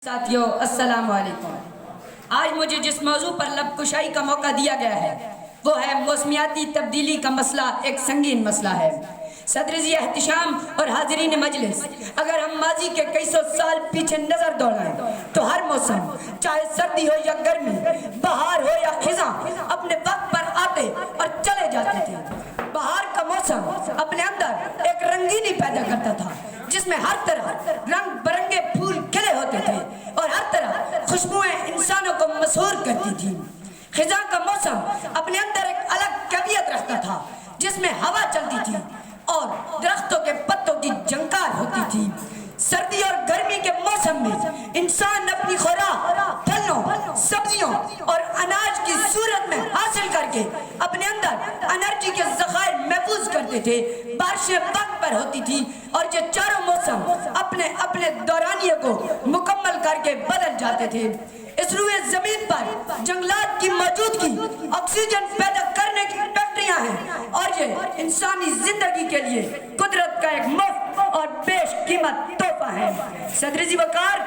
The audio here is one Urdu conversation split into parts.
ساتھیوں السلام علیکم۔ آج مجھے جس موضوع پر لب کشائی کا موقع دیا گیا ہے وہ ہے موسمیاتی تبدیلی کا مسئلہ، ایک سنگین مسئلہ ہے۔ صدر ذی احتشام اور حاضرین مجلس، اگر ہم ماضی کے کئی سو سال پیچھے نظر دوڑائیں تو ہر موسم، چاہے سردی ہو یا گرمی، بہار ہو یا خزاں، اپنے وقت پر آتے اور چلے جاتے تھے۔ بہار کا موسم اپنے اندر ایک رنگینی پیدا کرتا تھا جس میں ہر طرح رنگ برنگے پھول کھلے ہوتے تھے اور ہر طرح خوشبوئیں انسانوں کو مسحور کرتی تھیں۔ خزاں کا موسم اپنے اندر ایک الگ کیفیت رکھتا تھا جس میں ہوا چلتی تھی اور درختوں کے پتوں کی جھنکار ہوتی تھی۔ سردی اور گرمی کے موسم میں انسان اپنی خوراک پھلوں، سبزیوں اور اناج کی صورت میں حاصل کر کے اپنے اندر انرجی کے ذخائر محفوظ کرتے تھے۔ بارشیں وقت پر ہوتی تھی اور یہ چاروں موسم اپنے دورانیے کو مکمل کر کے بدل جاتے تھے۔ اس روئے زمین پر جنگلات کی موجودگی آکسیجن پیدا کرنے کی فیکٹریاں ہیں اور یہ انسانی زندگی کے لیے قدرت کا ایک مفت اور بیش قیمت تحفہ ہے۔ صدر ذی وقار،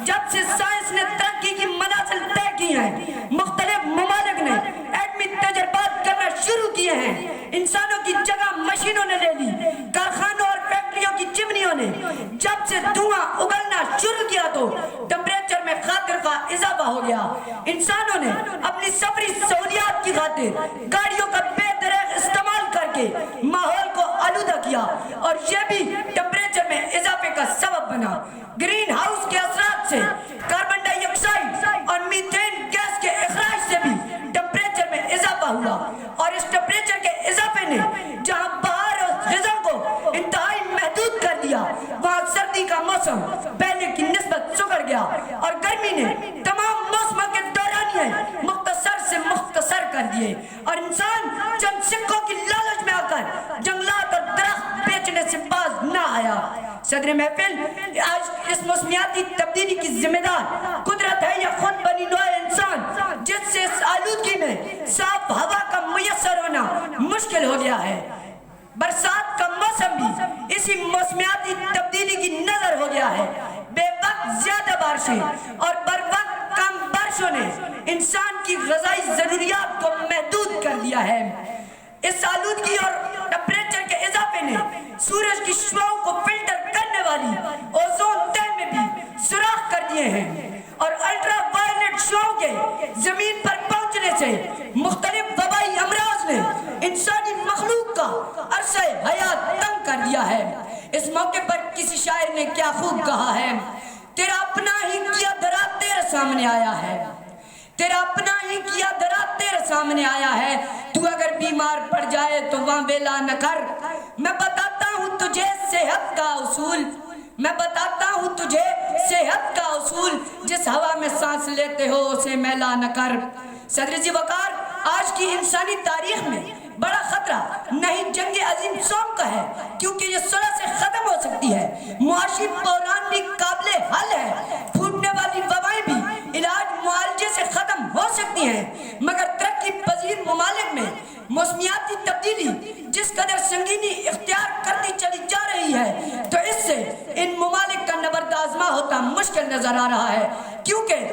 جب سے سائنس نے ترقی کی منازل طے کی ہیں، مختلف ممالک نے ایٹمی تجربات کرنا شروع کیے ہیں، انسانوں کی جگہ مشینوں نے لے لی، کارخانوں اور فیکٹریوں کی چمنیوں نے جب سے دھواں اگلنا شروع کیا تو ٹمپریچر میں خاطر کا اضافہ ہو گیا۔ انسانوں نے اپنی سفری سہولیات کی خاطر گاڑیوں کا بے دریغ استعمال کر کے ماحول کو آلودہ کیا اور یہ بھی ٹمپریچر میں اضافے کا سبب بنا۔ گرین ہاؤس کے اثرات سے کاربن ڈائی آکسائڈ اور میتھین گیس کے اخراج سے بھی ٹمپریچر میں اضافہ ہوا اور اس ٹمپریچر کے اضافے نے جہاں بہار اور خزاں کو انتہائی محدود کر دیا، وہاں سردی کا موسم پہلے کی نسبت سکڑ گیا اور گرمی نے تمام موسموں کے دورانیے مختصر سے مختصر کر دیے اور انسان چند سکوں کی لالچ میں آ کر جنگلات اور درخت بیچنے سے باز نہ آیا۔ صدر محفل، آج اس موسمیاتی تبدیلی کی ذمہ دار قدرت ہے یا خود بنی نوع انسان، جس سے اس آلودگی میں صاف ہوا کا میسر ہونا مشکل ہو گیا ہے۔ برسات کا موسم بھی اسی موسمیاتی تبدیلی کی نظر ہو گیا ہے۔ بے وقت زیادہ بارشیں اور بر وقت کم بارشوں نے انسان کی غذائی ضروریات کو محدود کر دیا ہے۔ اس آلودگی اور ٹمپریچر کے اضافے نے سورج کی شعاؤں کو فلٹر کرنے والی اوزون تہ میں بھی سوراخ کر دیے ہیں اور الٹرا وائلٹ شعاؤں کے زمین پر پہنچنے سے مختلف وبائی امراض نے انسانی مخلوق کا عرصہ حیات تنگ کر دیا ہے۔ اس موقع پر کسی شاعر نے کیا خوب کہا ہے، تیرا اپنا ہی کیا درا تیرے سامنے آیا ہے، تیرا اپنا ہی کیا درا تیرے سامنے آیا ہے، تو اگر بیمار پڑ جائے تو وہاں ویلا نہ کر، میں بتاتا ہوں تجھے صحت کا اصول، میں بتاتا ہوں تجھے صحت کا اصول، جس ہوا میں سانس لیتے ہو اسے میلا نہ کر۔ صدر ذی وقار، آج کی انسانی تاریخ میں بڑا خطرہ نہیں جنگ عظیم سوم کا ہے، کیونکہ یہ صلح سے ختم ہو سکتی ہے۔ معاشی بحران بھی قابل حل ہے، پھوٹنے والی وبائیں بھی علاج معالجے سے ختم ہو سکتی ہیں، مگر ترقی پذیر ممالک میں موسمیاتی تبدیلی جس قدر سنگینی اختیار کرتی چلی جا رہی ہے تو اس سے ان ممالک کا نبرد آزما ہوتا مشکل نظر آ رہا ہے، کیونکہ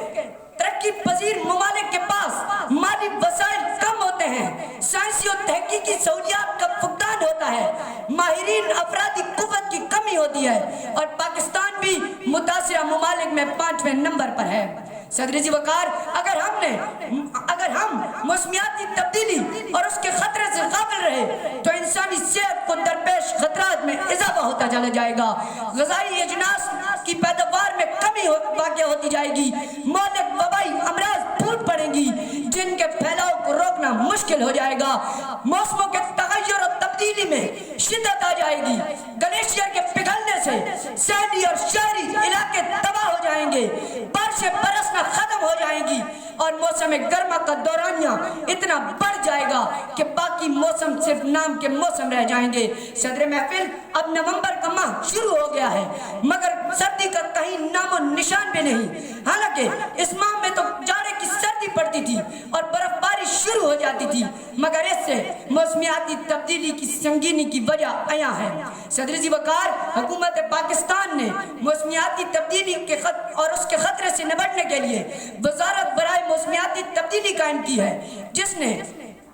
ترقی پذیر ممالک کے پاس مالی وسائل کم ہوتے ہیں، سائنسی اور تحقیقی سہولیات کا فقدان ہوتا ہے، ماہرین افرادی قوت کی کمی ہوتی ہے اور پاکستان بھی متاثرہ ممالک میں 5ویں نمبر پر ہے۔ صدر ذی وقار، اگر ہم موسمیاتی تبدیلی اور اس کے خطرے سے غافل رہے تو انسانی صحت کو درپیش خطرات میں اضافہ ہوتا چلا جائے گا، غذائی اجناس کی پیداوار میں کمی واقع ہوتی جائے گی، مہلک وبائی امراض پھوٹ پڑیں گی جن کے پھیلاؤ کو روکنا مشکل ہو جائے گا، موسموں کے تغیر اور تبدیلی میں شدت آ جائے گی، گلیشیئر کے پگھلنے سے سیلی اور شہری علاقے تباہ ہو جائیں گے، بارشیں برسنا ختم ہو جائیں گی اور موسم گرما کا دورانیہ اتنا بڑھ جائے گا کہ باقی موسم صرف نام کے موسم رہ جائیں گے۔ صدر محفل، اب نومبر کا ماہ شروع ہو گیا ہے مگر سردی کا کہیں نام و نشان بھی نہیں، حالانکہ اس ماہ میں تو جاڑے کی سردی پڑتی تھی اور برف باری شروع ہو جاتی تھی، مگر اس سے موسمیاتی تبدیلی کی سنگینی کی وجہ عیاں ہے۔ صدر ذی وقار، حکومت پاکستان نے موسمیاتی تبدیلی کے اور اس کے خطرے سے نمٹنے کے لیے وزارت برائے موسمیاتی تبدیلی قائم کی ہے، جس نے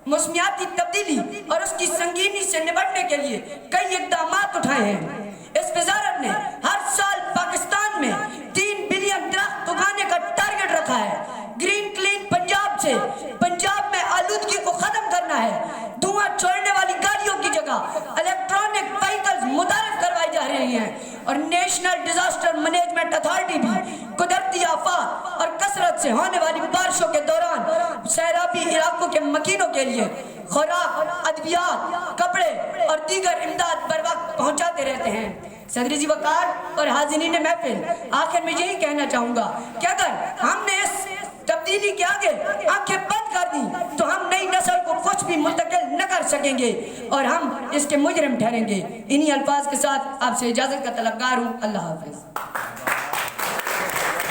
موسمیاتی تبدیلی اور اس کی سنگینی سے نمٹنے کے لیے کئی اقدامات اٹھائے ہیں۔ اس وزارت نے ہر سال پاکستان میں 3 بلین درخت اگانے کا ٹارگٹ رکھا ہے۔ گرین کلین پنجاب سے پنجاب میں آلودگی کو ختم کرنا ہے۔ دھواں چھوڑنے والی گاڑیوں کی جگہ الیکٹرانک وہیکلز متعارف کروائی جا رہی ہیں، اور نیشنل ڈیزاسٹر مینجمنٹ اتھارٹی بھی قدرتی آفات اور کثرت سے ہونے والی بارشوں کے دوران سیلابی علاقوں کے مکینوں کے لیے خوراک، ادویات، کپڑے اور دیگر امداد بر وقت پہنچاتے رہتے ہیں۔ صدر ذی وقار اور حاضرین محفل، آخر میں یہی کہنا چاہوں گا کہ اگر ہم نے اس تبدیلی کے آگے آنکھیں بند کر دی تو ہم نئی نسل کو کچھ بھی منتقل نہ کر سکیں گے اور ہم اس کے مجرم ٹھہریں گے۔ انہی الفاظ کے ساتھ آپ سے اجازت کا طلبگار ہوں۔ اللہ حافظ۔